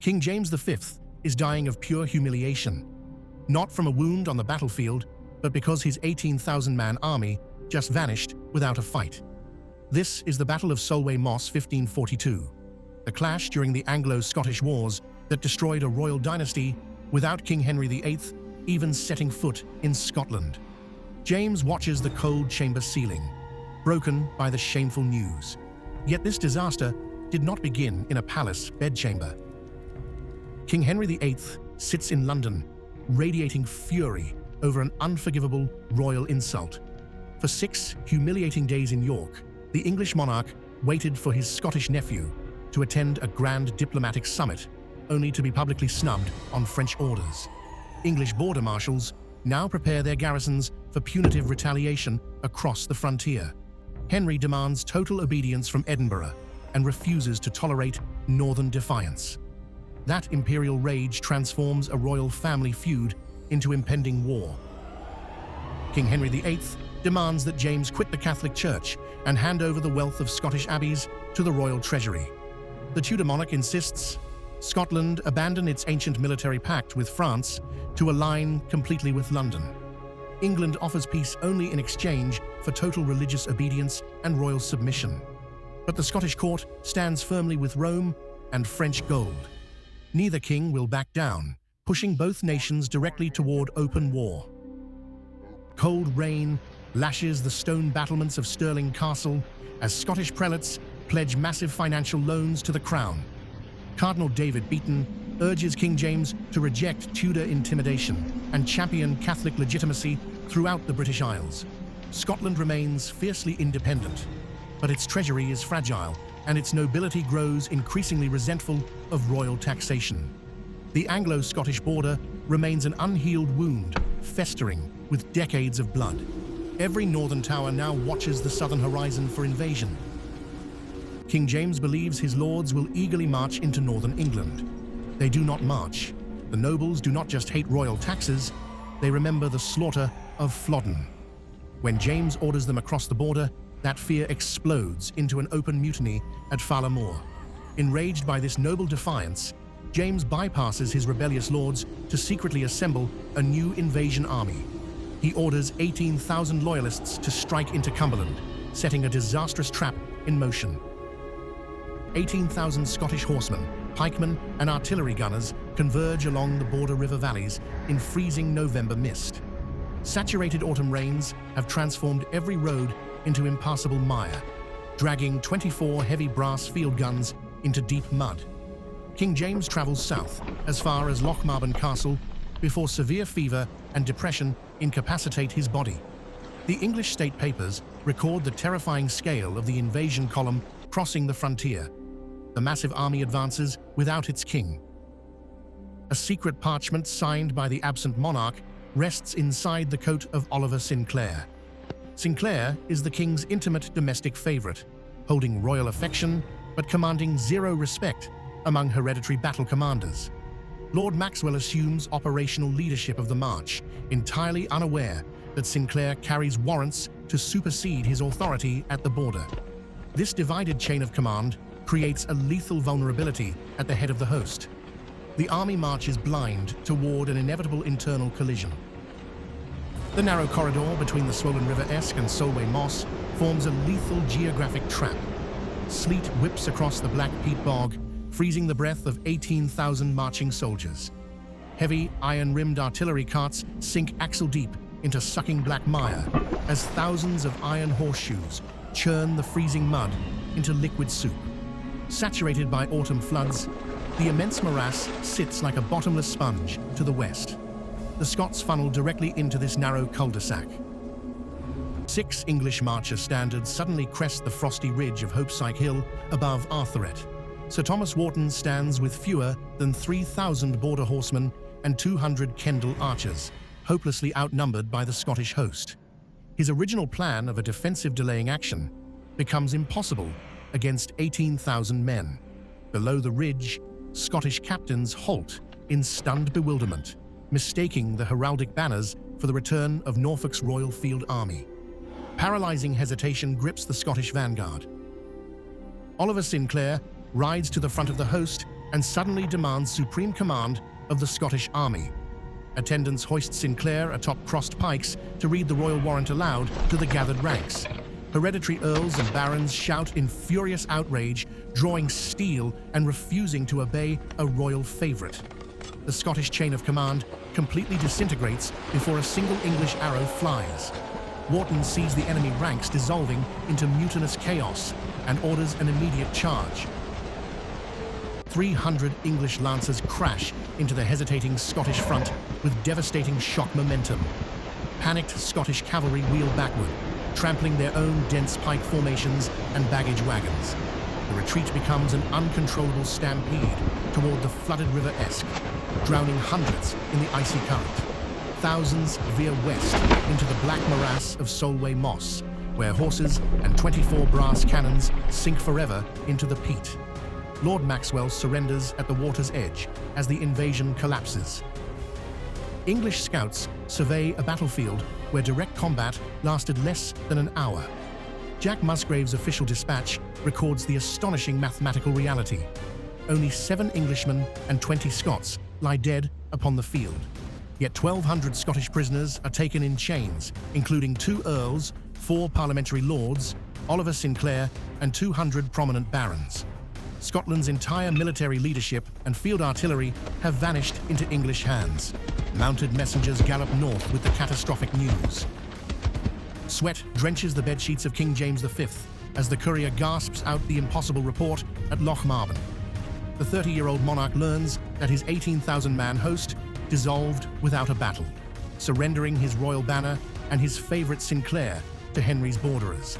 King James V is dying of pure humiliation, not from a wound on the battlefield, but because his 18,000-man army just vanished without a fight. This is the Battle of Solway Moss 1542, the clash during the Anglo-Scottish Wars that destroyed a royal dynasty without King Henry VIII even setting foot in Scotland. James watches the cold chamber ceiling, broken by the shameful news. Yet this disaster did not begin in a palace bedchamber. King Henry VIII sits in London, radiating fury over an unforgivable royal insult. For 6 humiliating days in York, the English monarch waited for his Scottish nephew to attend a grand diplomatic summit, only to be publicly snubbed on French orders. English border marshals now prepare their garrisons for punitive retaliation across the frontier. Henry demands total obedience from Edinburgh and refuses to tolerate northern defiance. That imperial rage transforms a royal family feud into impending war. King Henry VIII demands that James quit the Catholic Church and hand over the wealth of Scottish abbeys to the royal treasury. The Tudor monarch insists Scotland abandon its ancient military pact with France to align completely with London. England offers peace only in exchange for total religious obedience and royal submission. But the Scottish court stands firmly with Rome and French gold. Neither king will back down, pushing both nations directly toward open war. Cold rain lashes the stone battlements of Stirling Castle as Scottish prelates pledge massive financial loans to the crown. Cardinal David Beaton urges King James to reject Tudor intimidation and champion Catholic legitimacy throughout the British Isles. Scotland remains fiercely independent, but its treasury is fragile and its nobility grows increasingly resentful of royal taxation. The Anglo-Scottish border remains an unhealed wound, festering with decades of blood. Every northern tower now watches the southern horizon for invasion. King James believes his lords will eagerly march into northern England. They do not march. The nobles do not just hate royal taxes, they remember the slaughter of Flodden. When James orders them across the border, that fear explodes into an open mutiny at Fala Moor. Enraged by this noble defiance, James bypasses his rebellious lords to secretly assemble a new invasion army. He orders 18,000 loyalists to strike into Cumberland, setting a disastrous trap in motion. 18,000 Scottish horsemen, pikemen, and artillery gunners converge along the border river valleys in freezing November mist. Saturated autumn rains have transformed every road into impassable mire, dragging 24 heavy brass field guns into deep mud. King James travels south as far as Lochmaben Castle before severe fever and depression incapacitate his body. The English state papers record the terrifying scale of the invasion column crossing the frontier. The massive army advances without its king. A secret parchment signed by the absent monarch rests inside the coat of Oliver Sinclair. Sinclair is the king's intimate domestic favorite, holding royal affection but commanding zero respect among hereditary battle commanders. Lord Maxwell assumes operational leadership of the march, entirely unaware that Sinclair carries warrants to supersede his authority at the border. This divided chain of command creates a lethal vulnerability at the head of the host. The army marches blind toward an inevitable internal collision. The narrow corridor between the swollen River Esk and Solway Moss forms a lethal geographic trap. Sleet whips across the black peat bog, freezing the breath of 18,000 marching soldiers. Heavy, iron-rimmed artillery carts sink axle-deep into sucking black mire as thousands of iron horseshoes churn the freezing mud into liquid soup. Saturated by autumn floods, the immense morass sits like a bottomless sponge to the west. The Scots funnel directly into this narrow cul-de-sac. 6 English marcher standards suddenly crest the frosty ridge of Hopesyke Hill above Arthuret. Sir Thomas Wharton stands with fewer than 3,000 border horsemen and 200 Kendal archers, hopelessly outnumbered by the Scottish host. His original plan of a defensive delaying action becomes impossible against 18,000 men. Below the ridge, Scottish captains halt in stunned bewilderment, mistaking the heraldic banners for the return of Norfolk's Royal Field Army. Paralyzing hesitation grips the Scottish vanguard. Oliver Sinclair rides to the front of the host and suddenly demands supreme command of the Scottish army. Attendants hoist Sinclair atop crossed pikes to read the royal warrant aloud to the gathered ranks. Hereditary earls and barons shout in furious outrage, drawing steel and refusing to obey a royal favorite. The Scottish chain of command completely disintegrates before a single English arrow flies. Wharton sees the enemy ranks dissolving into mutinous chaos and orders an immediate charge. 300 English lancers crash into the hesitating Scottish front with devastating shock momentum. Panicked Scottish cavalry wheel backward, trampling their own dense pike formations and baggage wagons. The retreat becomes an uncontrollable stampede toward the flooded River Esk, drowning hundreds in the icy current. Thousands veer west into the black morass of Solway Moss, where horses and 24 brass cannons sink forever into the peat. Lord Maxwell surrenders at the water's edge as the invasion collapses. English scouts survey a battlefield where direct combat lasted less than an hour. Jack Musgrave's official dispatch records the astonishing mathematical reality. Only 7 Englishmen and 20 Scots lie dead upon the field. Yet 1,200 Scottish prisoners are taken in chains, including 2 earls, 4 parliamentary lords, Oliver Sinclair, and 200 prominent barons. Scotland's entire military leadership and field artillery have vanished into English hands. Mounted messengers gallop north with the catastrophic news. Sweat drenches the bedsheets of King James V as the courier gasps out the impossible report at Loch Marben. The 30-year-old monarch learns that his 18,000-man host dissolved without a battle, surrendering his royal banner and his favorite Sinclair to Henry's borderers.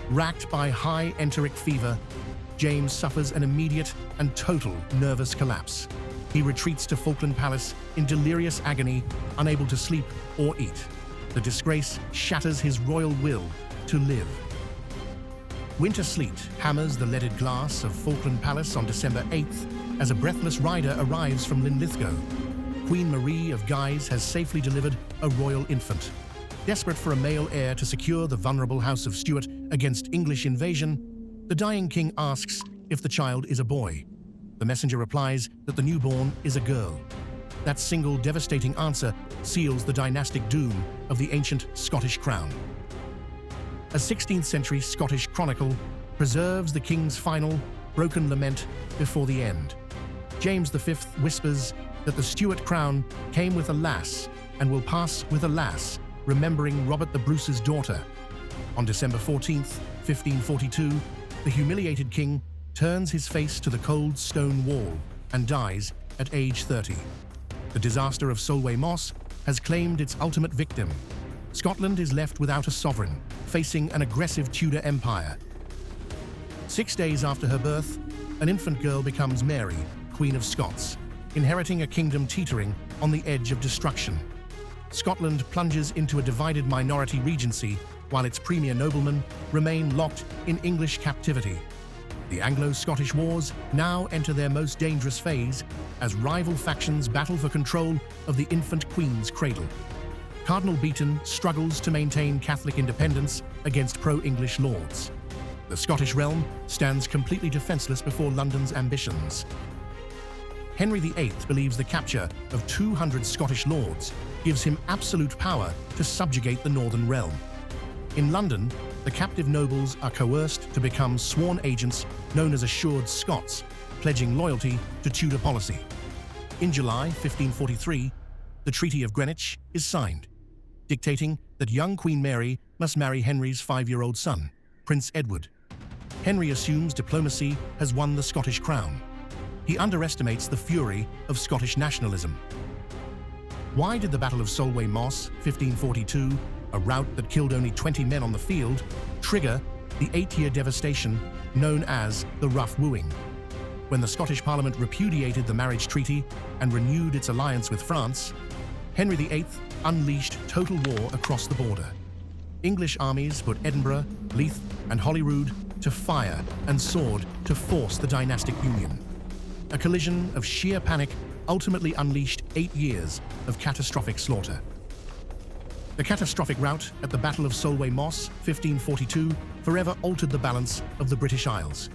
Racked by high enteric fever, James suffers an immediate and total nervous collapse. He retreats to Falkland Palace in delirious agony, unable to sleep or eat. The disgrace shatters his royal will to live. Winter sleet hammers the leaded glass of Falkland Palace on December 8th as a breathless rider arrives from Linlithgow. Queen Marie of Guise has safely delivered a royal infant. Desperate for a male heir to secure the vulnerable House of Stuart against English invasion, the dying king asks if the child is a boy. The messenger replies that the newborn is a girl. That single devastating answer seals the dynastic doom of the ancient Scottish crown. A 16th-century Scottish chronicle preserves the king's final, broken lament before the end. James V whispers that the Stuart crown came with a lass and will pass with a lass, remembering Robert the Bruce's daughter. On December 14th, 1542, the humiliated king turns his face to the cold stone wall and dies at age 30. The disaster of Solway Moss has claimed its ultimate victim. Scotland is left without a sovereign, facing an aggressive Tudor empire. 6 days after her birth, an infant girl becomes Mary, Queen of Scots, inheriting a kingdom teetering on the edge of destruction. Scotland plunges into a divided minority regency while its premier noblemen remain locked in English captivity. The Anglo-Scottish Wars now enter their most dangerous phase as rival factions battle for control of the infant queen's cradle. Cardinal Beaton struggles to maintain Catholic independence against pro-English lords. The Scottish realm stands completely defenseless before London's ambitions. Henry VIII believes the capture of 200 Scottish lords gives him absolute power to subjugate the northern realm. In London, the captive nobles are coerced to become sworn agents known as assured Scots, pledging loyalty to Tudor policy. In July 1543, the Treaty of Greenwich is signed, dictating that young Queen Mary must marry Henry's 5-year-old son, Prince Edward. Henry assumes diplomacy has won the Scottish crown. He underestimates the fury of Scottish nationalism. Why did the Battle of Solway Moss, 1542, a rout that killed only 20 men on the field, trigger the 8-year devastation known as the Rough Wooing? When the Scottish Parliament repudiated the marriage treaty and renewed its alliance with France, Henry VIII unleashed total war across the border. English armies put Edinburgh, Leith, and Holyrood to fire and sword to force the dynastic union. A collision of sheer panic ultimately unleashed 8 years of catastrophic slaughter. The catastrophic rout at the Battle of Solway Moss, 1542, forever altered the balance of the British Isles.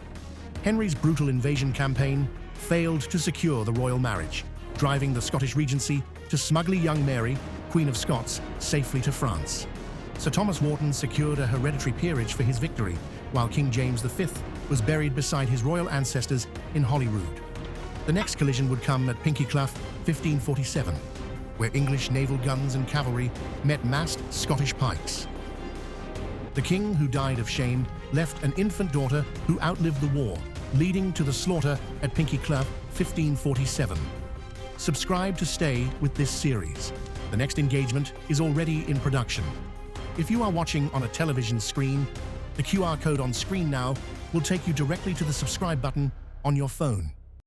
Henry's brutal invasion campaign failed to secure the royal marriage, driving the Scottish Regency to smugly young Mary, Queen of Scots, safely to France. Sir Thomas Wharton secured a hereditary peerage for his victory, while King James V was buried beside his royal ancestors in Holyrood. The next collision would come at Pinkie Clough, 1547, where English naval guns and cavalry met massed Scottish pikes. The king, who died of shame, left an infant daughter who outlived the war, leading to the slaughter at Pinkie Clough, 1547. Subscribe to stay with this series. The next engagement is already in production. If you are watching on a television screen, the QR code on screen now will take you directly to the subscribe button on your phone.